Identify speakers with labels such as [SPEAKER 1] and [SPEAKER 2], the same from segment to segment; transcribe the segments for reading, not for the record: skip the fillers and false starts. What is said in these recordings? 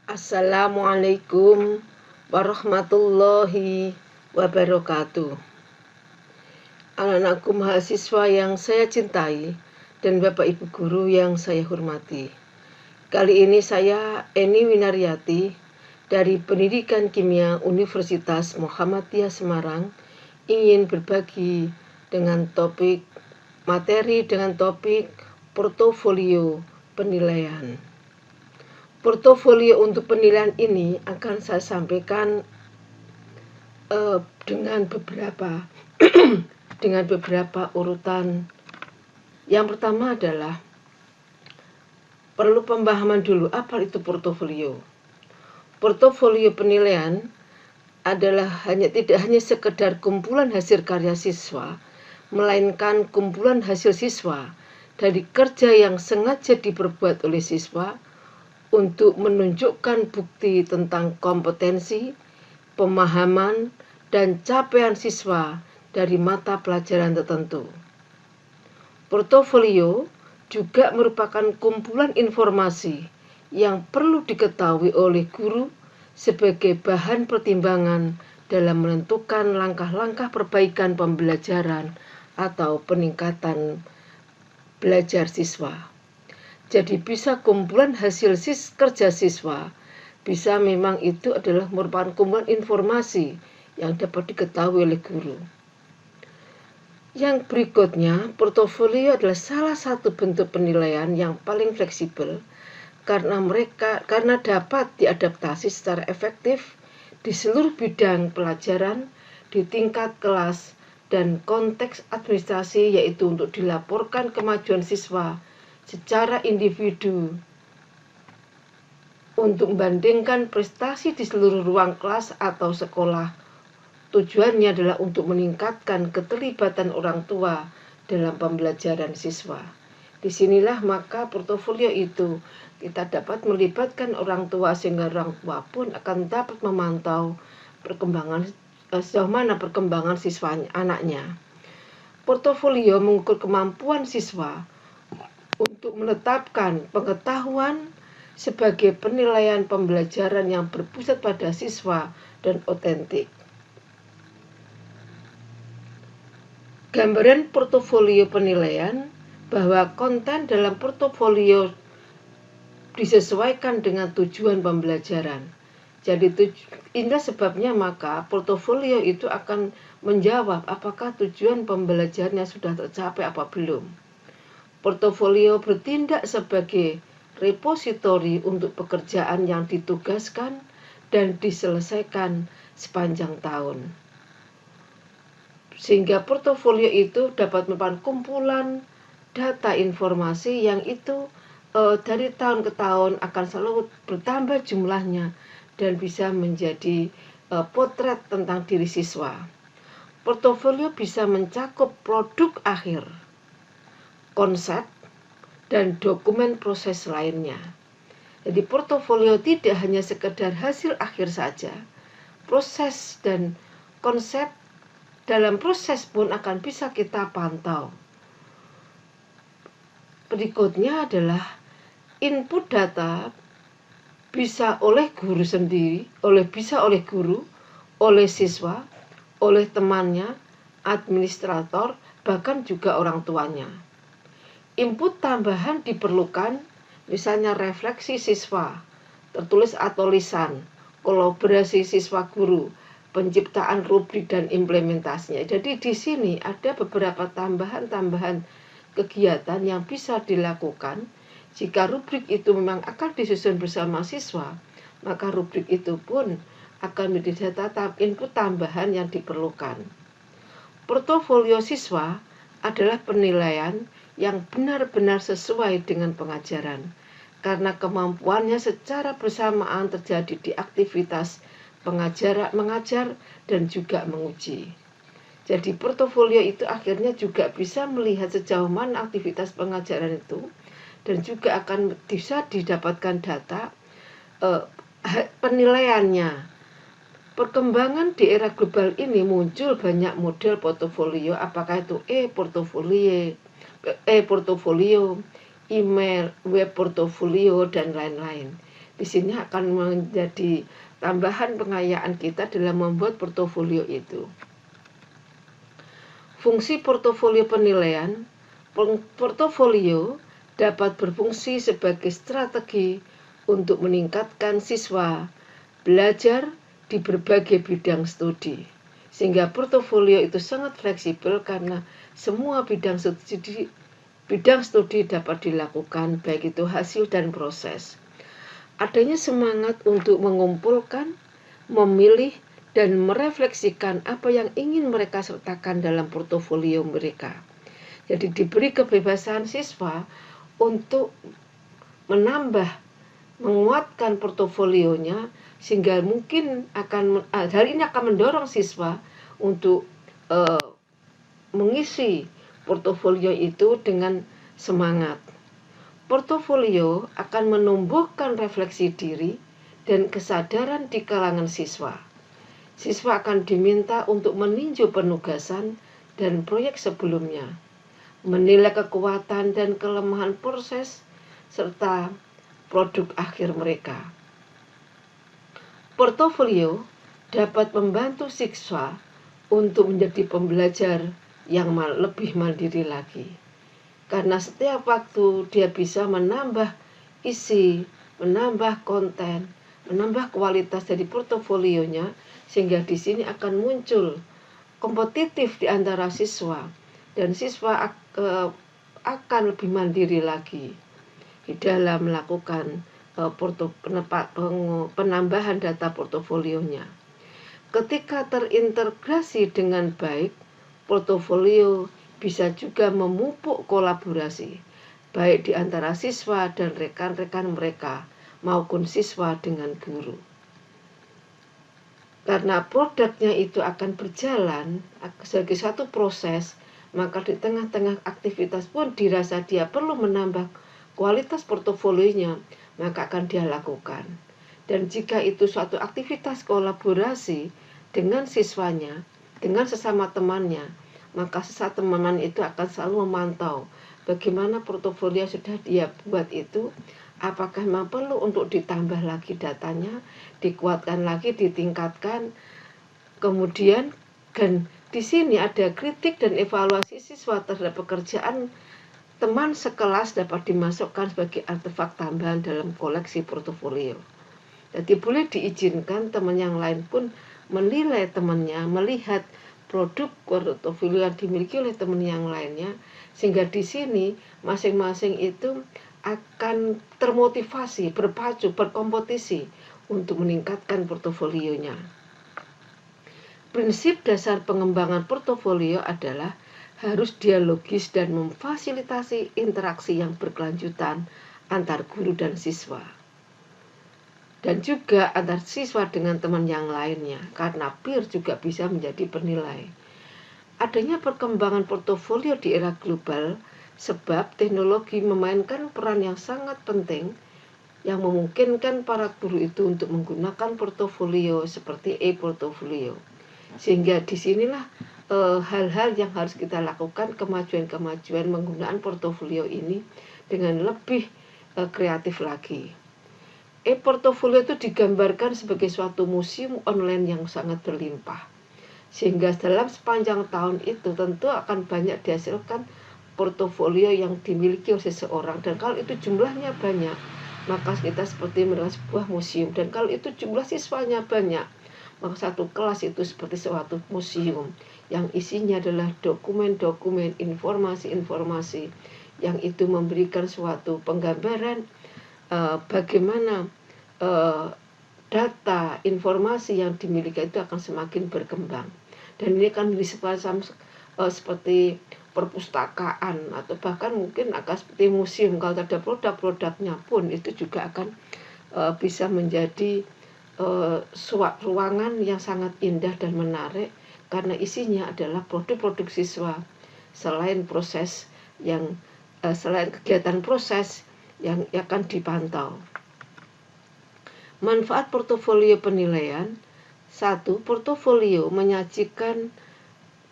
[SPEAKER 1] Assalamualaikum warahmatullahi wabarakatuh. Anak-anakku mahasiswa yang saya cintai dan Bapak Ibu guru yang saya hormati. Kali ini saya Eni Winaryati dari Pendidikan Kimia Universitas Muhammadiyah Semarang ingin berbagi dengan materi dengan topik portofolio penilaian. Portofolio untuk penilaian ini akan saya sampaikan dengan beberapa urutan. Yang pertama adalah perlu pemahaman dulu apa itu portofolio. Portofolio penilaian adalah tidak hanya sekedar kumpulan hasil karya siswa, melainkan kumpulan hasil siswa dari kerja yang sengaja diperbuat oleh siswa untuk menunjukkan bukti tentang kompetensi, pemahaman, dan capaian siswa dari mata pelajaran tertentu. Portofolio juga merupakan kumpulan informasi yang perlu diketahui oleh guru sebagai bahan pertimbangan dalam menentukan langkah-langkah perbaikan pembelajaran atau peningkatan belajar siswa. Jadi bisa kumpulan hasil kerja siswa, bisa memang itu adalah merupakan kumpulan informasi yang dapat diketahui oleh guru. Yang berikutnya, portofolio adalah salah satu bentuk penilaian yang paling fleksibel karena dapat diadaptasi secara efektif di seluruh bidang pelajaran, di tingkat kelas, dan konteks administrasi, yaitu untuk dilaporkan kemajuan siswa secara individu untuk membandingkan prestasi di seluruh ruang kelas atau sekolah. Tujuannya adalah untuk meningkatkan keterlibatan orang tua dalam pembelajaran siswa. Disinilah maka portofolio itu kita dapat melibatkan orang tua sehingga orang tua pun akan dapat memantau sejauh mana perkembangan siswanya, anaknya. Portofolio mengukur kemampuan siswa untuk menetapkan pengetahuan sebagai penilaian pembelajaran yang berpusat pada siswa dan otentik. Gambaran portofolio penilaian bahwa konten dalam portofolio disesuaikan dengan tujuan pembelajaran. Jadi inilah sebabnya maka portofolio itu akan menjawab apakah tujuan pembelajarannya sudah tercapai apa belum. Portofolio bertindak sebagai repositori untuk pekerjaan yang ditugaskan dan diselesaikan sepanjang tahun. Sehingga portofolio itu dapat merupakan kumpulan data informasi yang itu dari tahun ke tahun akan selalu bertambah jumlahnya dan bisa menjadi potret tentang diri siswa. Portofolio bisa mencakup produk akhir, konsep, dan dokumen proses lainnya. Jadi portofolio tidak hanya sekedar hasil akhir saja. Proses dan konsep dalam proses pun akan bisa kita pantau. Berikutnya adalah input data bisa oleh guru sendiri, bisa oleh guru, oleh siswa, oleh temannya, administrator, bahkan juga orang tuanya. Input tambahan diperlukan, misalnya refleksi siswa, tertulis atau lisan, kolaborasi siswa guru, penciptaan rubrik dan implementasinya. Jadi di sini ada beberapa tambahan kegiatan yang bisa dilakukan. Jika rubrik itu memang akan disusun bersama siswa, maka rubrik itu pun akan menjadi data input tambahan yang diperlukan. Portofolio siswa adalah penilaian yang benar-benar sesuai dengan pengajaran, karena kemampuannya secara bersamaan terjadi di aktivitas mengajar dan juga menguji. Jadi portofolio itu akhirnya juga bisa melihat sejauh mana aktivitas pengajaran itu, dan juga akan bisa didapatkan data penilaiannya. Perkembangan di era global ini muncul banyak model portofolio, apakah itu portofolio, email, web portofolio, dan lain-lain. Di sini akan menjadi tambahan pengayaan kita dalam membuat portofolio itu. Fungsi portofolio penilaian. Portofolio dapat berfungsi sebagai strategi untuk meningkatkan siswa belajar di berbagai bidang studi, sehingga portofolio itu sangat fleksibel karena semua bidang studi dapat dilakukan, baik itu hasil dan proses. Adanya semangat untuk mengumpulkan, memilih, dan merefleksikan apa yang ingin mereka sertakan dalam portofolio mereka. Jadi diberi kebebasan siswa untuk menguatkan portofolionya, sehingga mungkin hal ini akan mendorong siswa untuk mengisi portofolio itu dengan semangat. Portofolio akan menumbuhkan refleksi diri dan kesadaran di kalangan siswa. Siswa akan diminta untuk meninjau penugasan dan proyek sebelumnya, menilai kekuatan dan kelemahan proses serta produk akhir mereka. Portofolio dapat membantu siswa untuk menjadi pembelajar yang lebih mandiri lagi. Karena setiap waktu dia bisa menambah isi, menambah konten, menambah kualitas dari portofolionya, sehingga di sini akan muncul kompetitif di antara siswa, dan siswa akan lebih mandiri lagi di dalam melakukan penambahan data portofolionya. Ketika terintegrasi dengan baik, portofolio bisa juga memupuk kolaborasi, baik di antara siswa dan rekan-rekan mereka, maupun siswa dengan guru. Karena produknya itu akan berjalan sebagai satu proses, maka di tengah-tengah aktivitas pun dirasa dia perlu menambah kualitas portofolionya, maka akan dia lakukan. Dan jika itu suatu aktivitas kolaborasi dengan siswanya, dengan sesama temannya, maka sesama teman itu akan selalu memantau bagaimana portofolio sudah dia buat itu, apakah memang perlu untuk ditambah lagi datanya, dikuatkan lagi, ditingkatkan. Kemudian dan di sini ada kritik dan evaluasi siswa terhadap pekerjaan teman sekelas dapat dimasukkan sebagai artefak tambahan dalam koleksi portofolio. Jadi boleh diizinkan teman yang lain pun menilai temannya, melihat produk portofolio yang dimiliki oleh teman yang lainnya, sehingga di sini masing-masing itu akan termotivasi, berpacu, berkompetisi untuk meningkatkan portofolionya. Prinsip dasar pengembangan portofolio adalah harus dialogis dan memfasilitasi interaksi yang berkelanjutan antar guru dan siswa, dan juga antar siswa dengan teman yang lainnya, karena peer juga bisa menjadi penilai. Adanya perkembangan portofolio di era global sebab teknologi memainkan peran yang sangat penting yang memungkinkan para guru itu untuk menggunakan portofolio seperti e-portofolio. Sehingga disinilah hal-hal yang harus kita lakukan, kemajuan-kemajuan menggunakan portofolio ini dengan lebih kreatif lagi. E-portofolio itu digambarkan sebagai suatu museum online yang sangat berlimpah, sehingga dalam sepanjang tahun itu tentu akan banyak dihasilkan portofolio yang dimiliki oleh seseorang, dan kalau itu jumlahnya banyak, maka kita seperti melihat sebuah museum, dan kalau itu jumlah siswanya banyak, maka satu kelas itu seperti suatu museum yang isinya adalah dokumen-dokumen, informasi-informasi yang itu memberikan suatu penggambaran bagaimana data, informasi yang dimiliki itu akan semakin berkembang. Dan ini kan seperti perpustakaan, atau bahkan mungkin akan seperti museum. Kalau ada produk-produknya pun itu juga akan bisa menjadi ruangan yang sangat indah dan menarik, karena isinya adalah produk-produk siswa selain kegiatan proses yang akan dipantau. Manfaat portofolio penilaian. 1. Portofolio menyajikan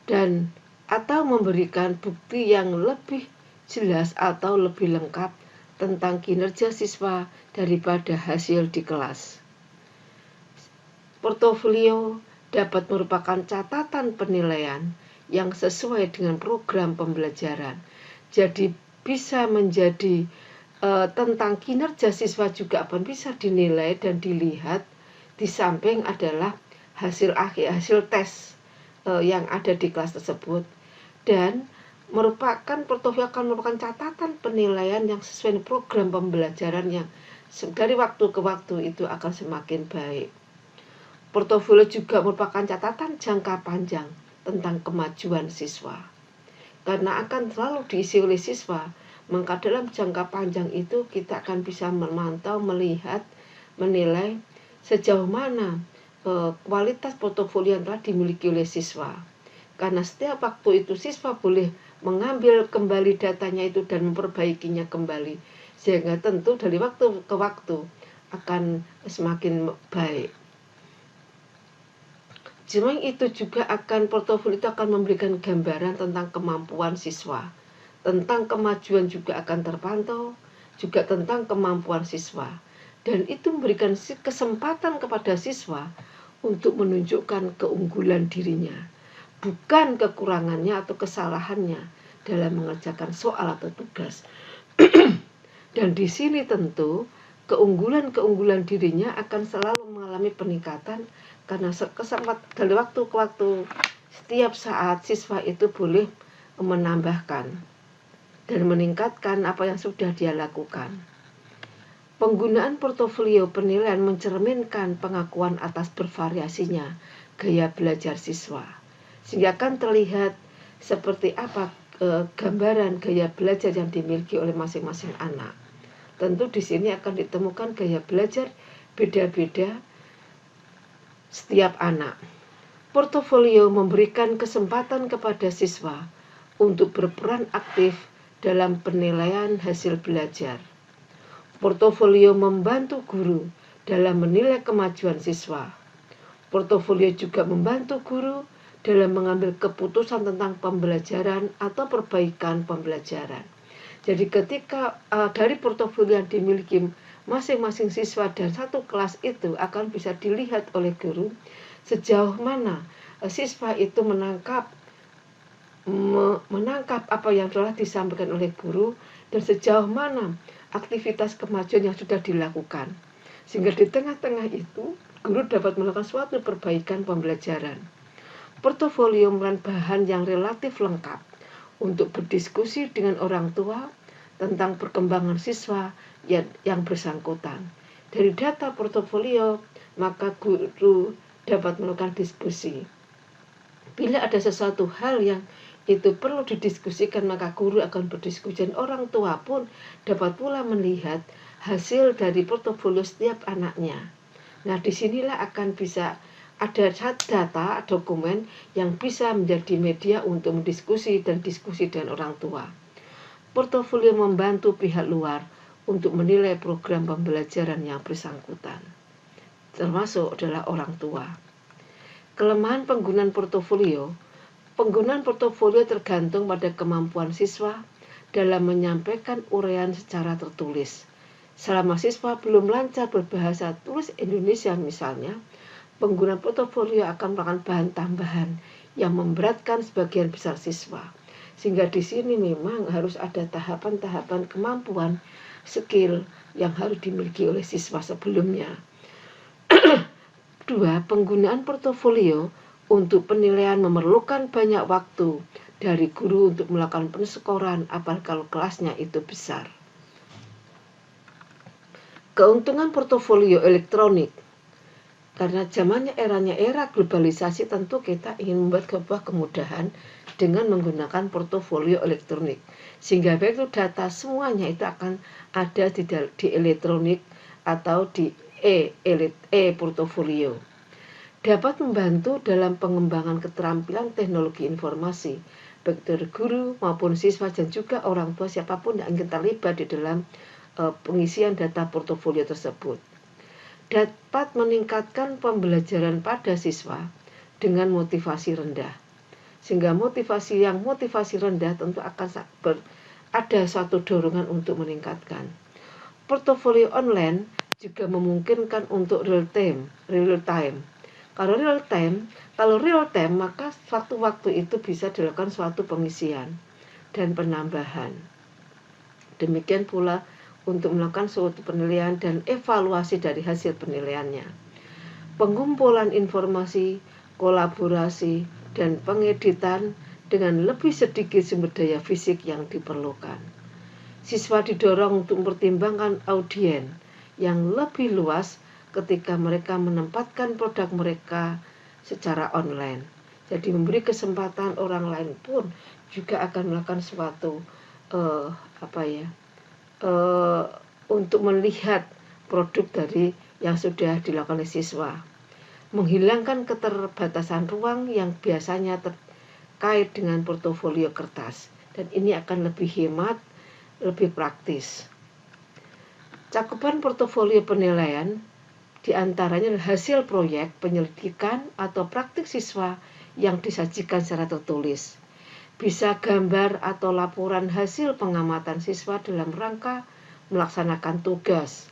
[SPEAKER 1] dan atau memberikan bukti yang lebih jelas atau lebih lengkap tentang kinerja siswa daripada hasil di kelas. Portofolio dapat merupakan catatan penilaian yang sesuai dengan program pembelajaran. Jadi bisa menjadi tentang kinerja siswa juga akan bisa dinilai dan dilihat. Di samping adalah hasil tes yang ada di kelas tersebut, dan portofolio akan merupakan catatan penilaian yang sesuai dengan program pembelajaran yang dari waktu ke waktu itu akan semakin baik. Portofolio juga merupakan catatan jangka panjang tentang kemajuan siswa, karena akan selalu diisi oleh siswa. Maka dalam jangka panjang itu kita akan bisa memantau, melihat, menilai sejauh mana kualitas portofolio yang telah dimiliki oleh siswa. Karena setiap waktu itu siswa boleh mengambil kembali datanya itu dan memperbaikinya kembali, sehingga tentu dari waktu ke waktu akan semakin baik. Selain itu juga portofolio itu akan memberikan gambaran tentang kemampuan siswa, tentang kemajuan juga akan terpantau, juga tentang kemampuan siswa. Dan itu memberikan kesempatan kepada siswa untuk menunjukkan keunggulan dirinya, bukan kekurangannya atau kesalahannya dalam mengerjakan soal atau tugas. Dan di sini tentu keunggulan dirinya akan selalu mengalami peningkatan, karena dari waktu ke waktu setiap saat siswa itu boleh menambahkan dan meningkatkan apa yang sudah dia lakukan. Penggunaan portofolio penilaian mencerminkan pengakuan atas bervariasinya gaya belajar siswa, sehingga akan terlihat seperti apa gambaran gaya belajar yang dimiliki oleh masing-masing anak. Tentu di sini akan ditemukan gaya belajar beda-beda setiap anak. Portofolio memberikan kesempatan kepada siswa untuk berperan aktif dalam penilaian hasil belajar. Portofolio membantu guru dalam menilai kemajuan siswa. Portofolio juga membantu guru dalam mengambil keputusan tentang pembelajaran atau perbaikan pembelajaran. Jadi ketika dari portofolio yang dimiliki masing-masing siswa dan satu kelas itu akan bisa dilihat oleh guru sejauh mana siswa itu menangkap apa yang telah disampaikan oleh guru dan sejauh mana aktivitas kemajuan yang sudah dilakukan. Sehingga di tengah-tengah itu guru dapat melakukan suatu perbaikan pembelajaran. Portofolio merupakan bahan yang relatif lengkap untuk berdiskusi dengan orang tua tentang perkembangan siswa yang bersangkutan. Dari data portofolio, maka guru dapat melakukan diskusi. Bila ada sesuatu hal yang itu perlu didiskusikan, maka guru akan berdiskusi, dan orang tua pun dapat pula melihat hasil dari portofolio setiap anaknya. Nah, disinilah akan bisa ada data dokumen yang bisa menjadi media untuk mendiskusi dan diskusi dengan orang tua. Portofolio membantu pihak luar untuk menilai program pembelajaran yang bersangkutan, termasuk adalah orang tua. Kelemahan penggunaan portofolio tergantung pada kemampuan siswa dalam menyampaikan uraian secara tertulis. Selama siswa belum lancar berbahasa tulis Indonesia misalnya, penggunaan portofolio akan merupakan bahan tambahan yang memberatkan sebagian besar siswa. Sehingga di sini memang harus ada tahapan-tahapan kemampuan, skill yang harus dimiliki oleh siswa sebelumnya. 2. Penggunaan portofolio untuk penilaian memerlukan banyak waktu dari guru untuk melakukan penskoran, apalagi kalau kelasnya itu besar. Keuntungan portofolio elektronik. Karena zamannya era globalisasi, tentu kita ingin membuat sebuah kemudahan dengan menggunakan portofolio elektronik. Sehingga baik itu data semuanya itu akan ada di elektronik atau di e-portofolio. dapat membantu dalam pengembangan keterampilan teknologi informasi, baik dari guru maupun siswa dan juga orang tua siapapun yang ingin terlibat di dalam pengisian data portofolio tersebut. Dapat meningkatkan pembelajaran pada siswa dengan motivasi rendah. Sehingga motivasi rendah tentu akan ada suatu dorongan untuk meningkatkan. Portofolio online juga memungkinkan untuk real time. Kalau real time maka waktu itu bisa dilakukan suatu pengisian dan penambahan. Demikian pula untuk melakukan suatu penilaian dan evaluasi dari hasil penilaiannya. Pengumpulan informasi, kolaborasi, dan pengeditan dengan lebih sedikit sumber daya fisik yang diperlukan. Siswa didorong untuk mempertimbangkan audiens yang lebih luas ketika mereka menempatkan produk mereka secara online. Jadi memberi kesempatan orang lain pun juga akan melakukan suatu untuk melihat produk dari yang sudah dilakukan oleh siswa. Menghilangkan keterbatasan ruang yang biasanya terkait dengan portofolio kertas, dan ini akan lebih hemat, lebih praktis. Cakupan portofolio penilaian diantaranya adalah hasil proyek, penyelidikan, atau praktik siswa yang disajikan secara tertulis. Bisa gambar atau laporan hasil pengamatan siswa dalam rangka melaksanakan tugas.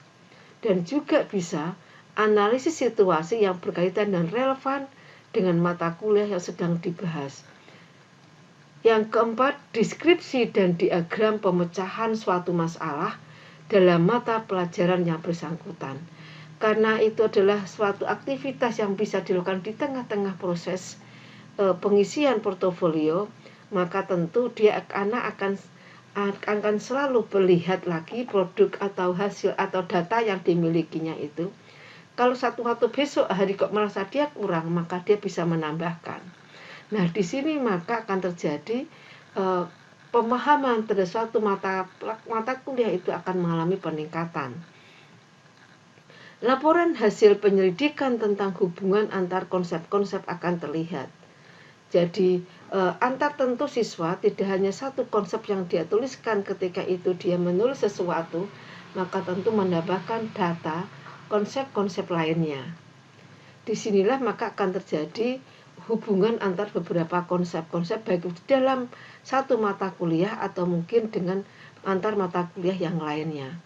[SPEAKER 1] Dan juga bisa analisis situasi yang berkaitan dan relevan dengan mata kuliah yang sedang dibahas. Yang keempat, deskripsi dan diagram pemecahan suatu masalah dalam mata pelajaran yang bersangkutan. Karena itu adalah suatu aktivitas yang bisa dilakukan di tengah-tengah proses pengisian portofolio, maka tentu anak akan selalu melihat lagi produk atau hasil atau data yang dimilikinya itu. Kalau satu besok hari kok merasa dia kurang, maka dia bisa menambahkan. Nah, di sini maka akan terjadi pemahaman terhadap suatu mata kuliah itu akan mengalami peningkatan. Laporan hasil penyelidikan tentang hubungan antar konsep-konsep akan terlihat. Jadi antar tentu siswa tidak hanya satu konsep yang dia tuliskan ketika itu dia menulis sesuatu, maka tentu menambahkan data konsep-konsep lainnya. Disinilah maka akan terjadi hubungan antar beberapa konsep-konsep baik di dalam satu mata kuliah atau mungkin dengan antar mata kuliah yang lainnya.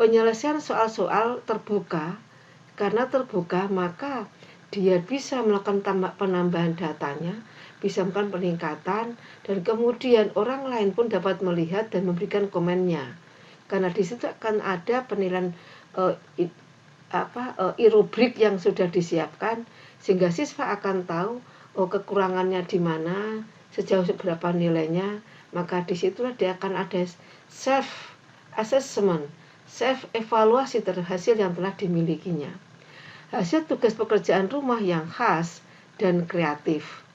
[SPEAKER 1] Penyelesaian soal-soal terbuka, karena terbuka maka dia bisa melakukan penambahan datanya, bisa melakukan peningkatan, dan kemudian orang lain pun dapat melihat dan memberikan komennya. Karena di situ akan ada penilaian rubrik yang sudah disiapkan, sehingga siswa akan tahu kekurangannya di mana, sejauh seberapa nilainya. Maka disitulah dia akan ada self assessment, self evaluasi terhadap hasil yang telah dimilikinya. Hasil tugas pekerjaan rumah yang khas dan kreatif,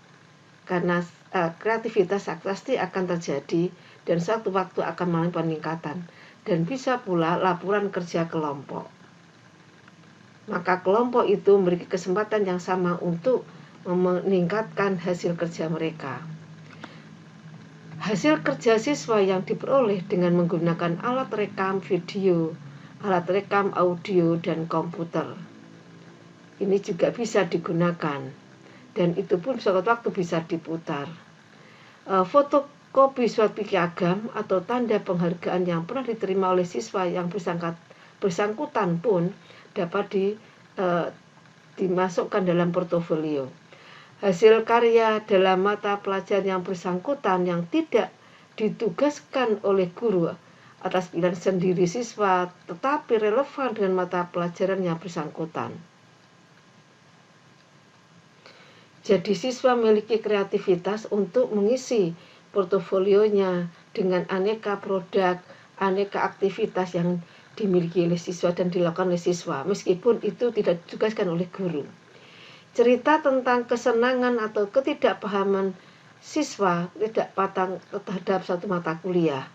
[SPEAKER 1] karena kreativitas pasti akan terjadi dan suatu waktu akan mengalami peningkatan, dan bisa pula laporan kerja kelompok. Maka kelompok itu memiliki kesempatan yang sama untuk meningkatkan hasil kerja mereka. Hasil kerja siswa yang diperoleh dengan menggunakan alat rekam video, alat rekam audio, dan komputer. Ini juga bisa digunakan, dan itu pun suatu waktu bisa diputar. Fotokopi surat piagam atau tanda penghargaan yang pernah diterima oleh siswa yang bersangkutan pun dapat dimasukkan dalam portofolio. Hasil karya dalam mata pelajaran yang bersangkutan yang tidak ditugaskan oleh guru atas pilihan sendiri siswa tetapi relevan dengan mata pelajaran yang bersangkutan. Jadi siswa memiliki kreativitas untuk mengisi portofolionya dengan aneka produk, aneka aktivitas yang dimiliki oleh siswa dan dilakukan oleh siswa, meskipun itu tidak ditugaskan oleh guru. Cerita tentang kesenangan atau ketidakpahaman siswa tidak patang terhadap satu mata kuliah.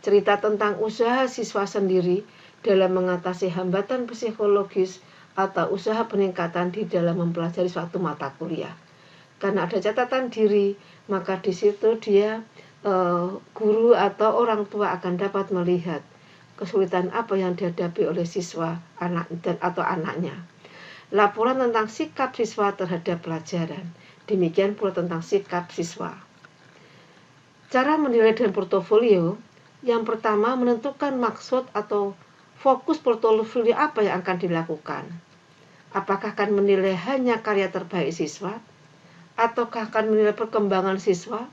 [SPEAKER 1] Cerita tentang usaha siswa sendiri dalam mengatasi hambatan psikologis atau usaha peningkatan di dalam mempelajari suatu mata kuliah. Karena ada catatan diri, maka di situ dia guru atau orang tua akan dapat melihat kesulitan apa yang dihadapi oleh siswa atau anaknya. Laporan tentang sikap siswa terhadap pelajaran. Demikian pula tentang sikap siswa. Cara menilai dan portofolio, yang pertama menentukan maksud atau fokus portofolio apa yang akan dilakukan. Apakah akan menilai hanya karya terbaik siswa, ataukah akan menilai perkembangan siswa,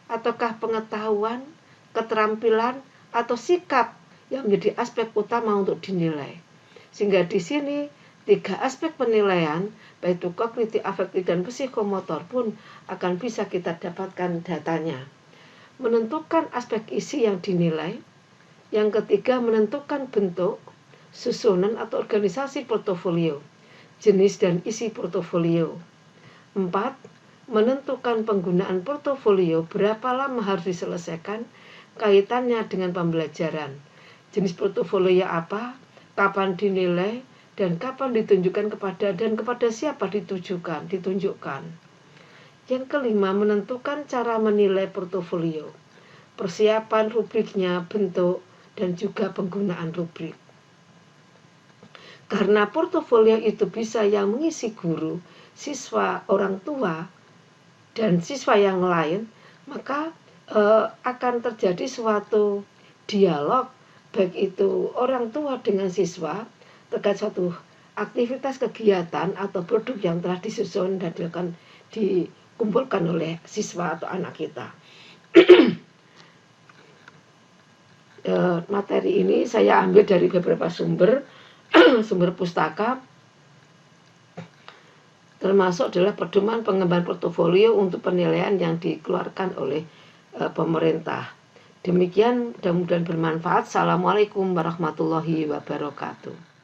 [SPEAKER 1] ataukah pengetahuan, keterampilan, atau sikap yang menjadi aspek utama untuk dinilai. Sehingga di sini 3 aspek penilaian, baik itu kognitif, afektif, dan psikomotor pun akan bisa kita dapatkan datanya. Menentukan aspek isi yang dinilai. Yang ketiga, menentukan bentuk, susunan atau organisasi portofolio, jenis dan isi portofolio. 4. Menentukan penggunaan portofolio, berapa lama harus diselesaikan, kaitannya dengan pembelajaran. Jenis portofolio apa, kapan dinilai, dan kapan ditunjukkan kepada siapa ditunjukkan. Yang kelima, menentukan cara menilai portofolio, persiapan rubriknya, bentuk, dan juga penggunaan rubrik. Karena portofolio itu bisa yang mengisi guru, siswa, orang tua, dan siswa yang lain, maka akan terjadi suatu dialog, baik itu orang tua dengan siswa, terkait suatu aktivitas kegiatan atau produk yang telah disusun dan dikumpulkan oleh siswa atau anak kita. Materi ini saya ambil dari beberapa sumber pustaka, termasuk adalah pedoman pengembangan portofolio untuk penilaian yang dikeluarkan oleh pemerintah. Demikian, mudah-mudahan bermanfaat. Assalamualaikum warahmatullahi wabarakatuh.